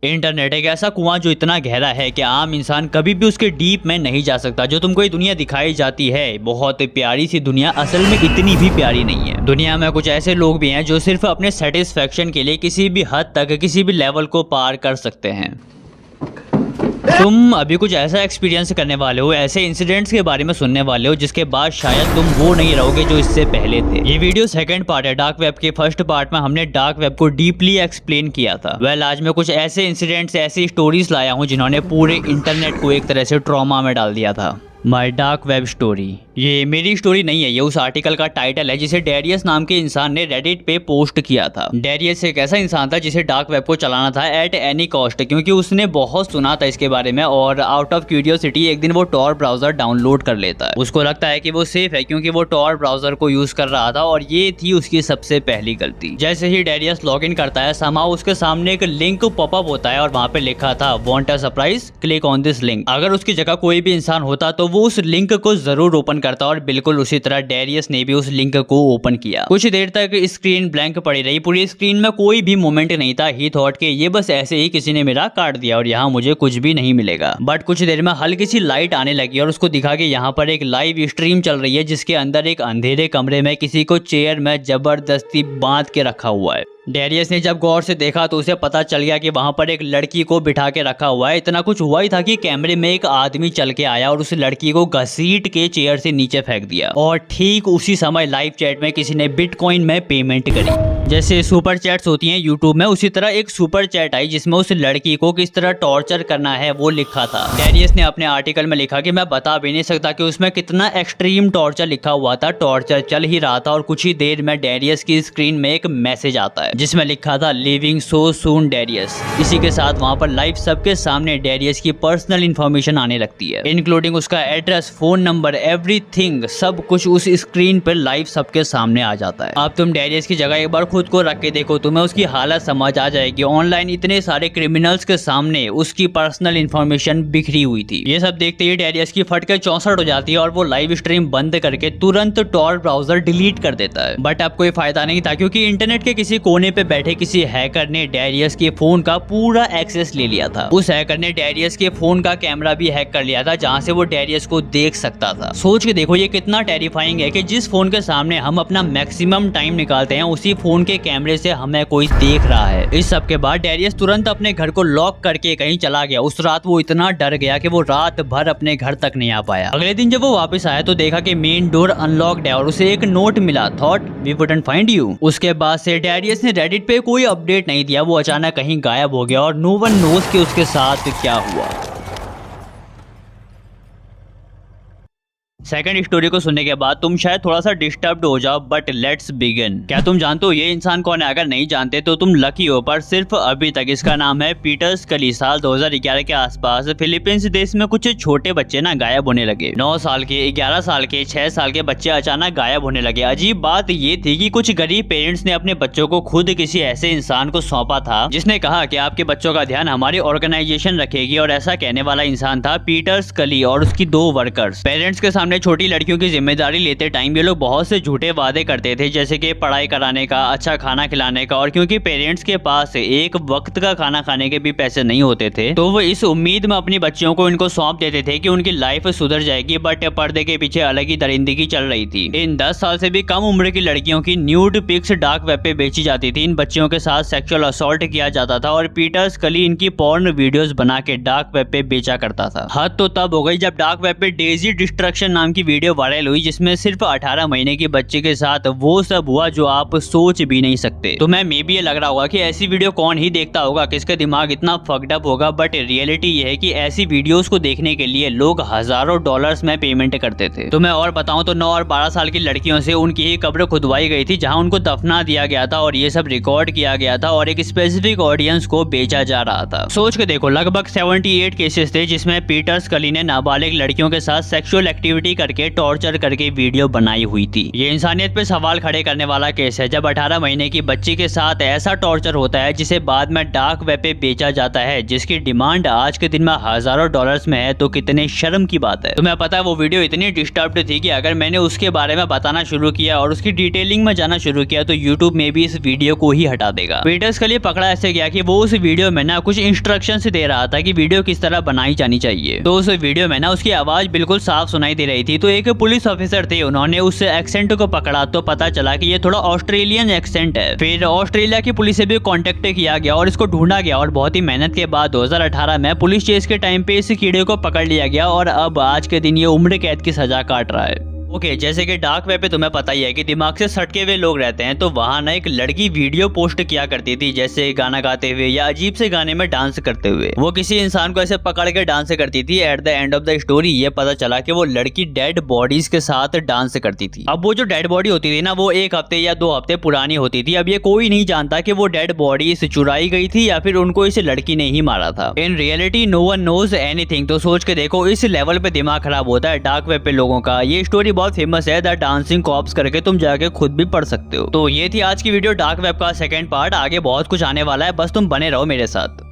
Internet एक ऐसा कुआं जो इतना गहरा है कि आम इंसान कभी भी उसके डीप में नहीं जा सकता। जो तुमको ये दुनिया दिखाई जाती है बहुत प्यारी सी दुनिया, असल में इतनी भी प्यारी नहीं है। दुनिया में कुछ ऐसे लोग भी हैं जो सिर्फ अपने सेटिस्फेक्शन के लिए किसी भी हद तक किसी भी लेवल को पार कर सकते हैं। तुम अभी कुछ ऐसा एक्सपीरियंस करने वाले हो, ऐसे इंसिडेंट्स के बारे में सुनने वाले हो जिसके बाद शायद तुम वो नहीं रहोगे जो इससे पहले थे। ये वीडियो सेकंड पार्ट है डार्क वेब के। फर्स्ट पार्ट में हमने डार्क वेब को डीपली एक्सप्लेन किया था। आज मैं कुछ ऐसे इंसिडेंट्स, ऐसी स्टोरीज लाया हूँ जिन्होंने पूरे इंटरनेट को एक तरह से ट्रॉमा में डाल दिया था। माई डार्क वेब स्टोरी। ये मेरी स्टोरी नहीं है, ये उस आर्टिकल का टाइटल है जिसे डेरियस नाम के इंसान ने रेडिट पे पोस्ट किया था। डेरियस एक ऐसा इंसान था जिसे डार्क वेब को चलाना था एट एनी कॉस्ट, क्योंकि उसने बहुत सुना था इसके बारे में और आउट ऑफ क्यूरियोसिटी एक दिन वो टॉर ब्राउजर डाउनलोड कर लेता है। उसको लगता है कि वो सेफ है क्योंकि वो टॉर ब्राउजर को यूज कर रहा था और ये थी उसकी सबसे पहली गलती। जैसे ही डेरियस लॉग इन करता है समाउ उसके सामने एक लिंक पॉपअप होता है और वहां पे लिखा था want a surprise, click on this link. अगर उसकी जगह कोई भी इंसान होता तो वो उस लिंक को जरूर ओपन करता और बिल्कुल उसी तरह डेरियस ने भी उस लिंक को ओपन किया। कुछ देर तक स्क्रीन ब्लैंक पड़ी रही, पूरी स्क्रीन में कोई भी मूवमेंट नहीं था। ही थॉट के ये बस ऐसे ही किसी ने मेरा काट दिया और यहाँ मुझे कुछ भी नहीं मिलेगा। बट कुछ देर में हल्की सी लाइट आने लगी और उसको दिखा कि यहाँ पर एक लाइव स्ट्रीम चल रही है जिसके अंदर एक अंधेरे कमरे में किसी को चेयर में जबरदस्ती बांध के रखा हुआ है। डेरियस ने जब गौर से देखा तो उसे पता चल गया कि वहां पर एक लड़की को बिठा के रखा हुआ है। इतना कुछ हुआ ही था कि कैमरे में एक आदमी चल के आया और उस लड़की को घसीट के चेयर से नीचे फेंक दिया और ठीक उसी समय लाइव चैट में किसी ने बिटकॉइन में पेमेंट करी। जैसे सुपर चैट्स होती हैं यूट्यूब में, उसी तरह एक सुपर चैट आई जिसमें उस लड़की को किस तरह टॉर्चर करना है वो लिखा था। डेरियस ने अपने आर्टिकल में लिखा कि मैं बता भी नहीं सकता कि उसमें कितना एक्सट्रीम टॉर्चर लिखा हुआ था। टॉर्चर चल ही रहा था और कुछ ही देर में डेरियस की स्क्रीन में एक मैसेज आता है जिसमें लिखा था लिविंग सो सून डेरियस। इसी के साथ वहां पर लाइव सबके सामने डेरियस की पर्सनल इंफॉर्मेशन आने लगती है, इंक्लूडिंग उसका एड्रेस, फोन नंबर, एवरीथिंग, सब कुछ उस स्क्रीन पर लाइव सबके सामने आ जाता है। अब तुम डेरियस की जगह एक बार खुद को रख के देखो, तुम्हें उसकी हालत समझ आ जाएगी। ऑनलाइन इतने सारे क्रिमिनल्स के सामने उसकी पर्सनल इंफॉर्मेशन बिखरी हुई थी। ये सब देखते ही डेरियस की फट के 64 हो जाती है और वो लाइव स्ट्रीम बंद करके तुरंत टॉर ब्राउजर डिलीट कर देता है। बट अब कोई फायदा नहीं था क्योंकि इंटरनेट के किसी कोने पे बैठे किसी हैकर ने डेरियस के फोन का पूरा एक्सेस ले लिया था। उस हैकर ने डेरियस के फोन का कैमरा भी हैक कर लिया था जहां से वो डेरियस को देख सकता था। सोच के देखो ये कितना टेरिफाइंग है कि जिस फोन के सामने हम अपना मैक्सिमम टाइम निकालते हैं उसी फोन के कैमरे से हमें कोई देख रहा है। इस सब के बाद डेरियस तुरंत अपने घर को लॉक करके कहीं चला गया। उस रात वो इतना डर गया कि वो रात भर अपने घर तक नहीं आ पाया। अगले दिन जब वो वापस आया तो देखा कि मेन डोर अनलॉक्ड है और उसे एक नोट मिला, thought we wouldn't find you. उसके बाद से डेरियस ने रेडिट पे कोई अपडेट नहीं दिया। वो अचानक कहीं गायब हो गया और नो वन नोस कि उसके साथ क्या हुआ। सेकंड स्टोरी को सुनने के बाद तुम शायद थोड़ा सा डिस्टर्ब्ड हो जाओ, बट लेट्स बिगिन। क्या तुम जानते हो ये इंसान कौन है? अगर नहीं जानते तो तुम लकी हो, पर सिर्फ अभी तक। इसका नाम है पीटर स्कली। साल 2011 के आसपास फिलीपींस देश में कुछ छोटे बच्चे ना गायब होने लगे। 9 साल के, 11 साल के, 6 साल के बच्चे अचानक गायब होने लगे। अजीब बात ये थी कि कुछ गरीब पेरेंट्स ने अपने बच्चों को खुद किसी ऐसे इंसान को सौंपा था जिसने कहा कि आपके बच्चों का ध्यान हमारी ऑर्गेनाइजेशन रखेगी। और ऐसा कहने वाला इंसान था पीटर स्कली और उसकी 2 वर्कर्स। पेरेंट्स के सामने छोटी लड़कियों की जिम्मेदारी लेते टाइम ये लोग बहुत से झूठे वादे करते थे, जैसे कि पढ़ाई कराने का, अच्छा खाना खिलाने का। और क्योंकि पेरेंट्स के पास एक वक्त का खाना खाने के भी पैसे नहीं होते थे तो वो इस उम्मीद में अपनी बच्चियों को इनको सौंप देते थे कि उनकी लाइफ सुधर जाएगी। बट पर्दे के पीछे अलग ही दरिंदगी चल रही थी। इन 10 साल से भी कम उम्र की लड़कियों की न्यूड पिक्स डार्क वेब पे बेची जाती थी। इन बच्चियों के साथ सेक्सुअल असॉल्ट किया जाता था और पीटर स्कली इनकी पॉर्न वीडियोस बना के डार्क वेब पे बेचा करता था। हद तो तब हो गई जब डार्क वेब पे डेजी डिस्ट्रक्शन नाम की वीडियो वायरल हुई जिसमें सिर्फ 18 महीने की बच्चे के साथ वो सब हुआ जो आप सोच भी नहीं सकते। तो मैं मे भी ये लग रहा होगा कि ऐसी वीडियो कौन ही देखता होगा, किसका दिमाग इतना फक्ड अप होगा। बट रियलिटी ये है कि ऐसी वीडियोस को देखने के लिए लोग हजारों डॉलर्स में पेमेंट करते थे। तो मैं और बताऊं तो 9 और 12 साल की लड़कियों से उनकी ही कब्र खुदवाई गई थी जहां उनको दफना दिया गया था और ये सब रिकॉर्ड किया गया था और एक स्पेसिफिक ऑडियंस को बेचा जा रहा था। सोच के देखो, लगभग 78 केसेस थे जिसमें पीटर स्कली ने नाबालिग लड़कियों के साथ सेक्सुअल एक्टिविटी करके टॉर्चर करके वीडियो बनाई हुई थी। ये इंसानियत पे सवाल खड़े करने वाला केस है जब 18 महीने की बच्ची के साथ ऐसा टॉर्चर होता है जिसे बाद में डार्क वेब पे बेचा जाता है, जिसकी डिमांड आज के दिन में हजारों डॉलर्स में है। तो कितने शर्म की बात है। तुम्हें पता है वो वीडियो इतनी डिस्टर्ब्ड थी कि अगर मैंने उसके बारे में बताना शुरू किया और उसकी डिटेलिंग में जाना शुरू किया तो यूट्यूब में भी इस वीडियो को ही हटा देगा। पीटर्स के लिए पकड़ा ऐसे गया कि वो उस वीडियो में ना कुछ इंस्ट्रक्शन दे रहा था कि वीडियो किस तरह बनाई जानी चाहिए। तो उस वीडियो में ना उसकी आवाज बिल्कुल साफ सुनाई दे रही थी। तो एक पुलिस ऑफिसर थे, उन्होंने उस एक्सेंट को पकड़ा तो पता चला कि ये थोड़ा ऑस्ट्रेलियन एक्सेंट है। फिर ऑस्ट्रेलिया की पुलिस से भी कांटेक्ट किया गया और इसको ढूंढा गया और बहुत ही मेहनत के बाद 2018 में पुलिस चेस के टाइम पे इस कीड़े को पकड़ लिया गया और अब आज के दिन ये उम्र कैद की सजा काट रहा है। ओके, जैसे कि डार्क वेब पे तुम्हें पता ही है कि दिमाग से सटके हुए लोग रहते हैं। तो वहां ना एक लड़की वीडियो पोस्ट किया करती थी, जैसे गाना गाते हुए या अजीब से गाने में डांस करते हुए। वो किसी इंसान को ऐसे पकड़ के डांस करती थी। At the end of the story ये पता चला कि वो लड़की डेड बॉडीज के साथ डांस करती थी। अब वो जो डेड बॉडी होती थी ना, वो 1 हफ्ते या 2 हफ्ते पुरानी होती थी। अब ये कोई नहीं जानता कि वो डेड बॉडी चुराई गई थी या फिर उनको इस लड़की ने ही मारा था। In reality no one knows anything. तो सोच के देखो, इस लेवल पे दिमाग खराब होता है डार्क वेब पे लोगों का। ये स्टोरी बहुत फेमस है, डांसिंग कॉप्स करके तुम जाके खुद भी पढ़ सकते हो। तो ये थी आज की वीडियो डार्क वेब का सेकंड पार्ट। आगे बहुत कुछ आने वाला है, बस तुम बने रहो मेरे साथ।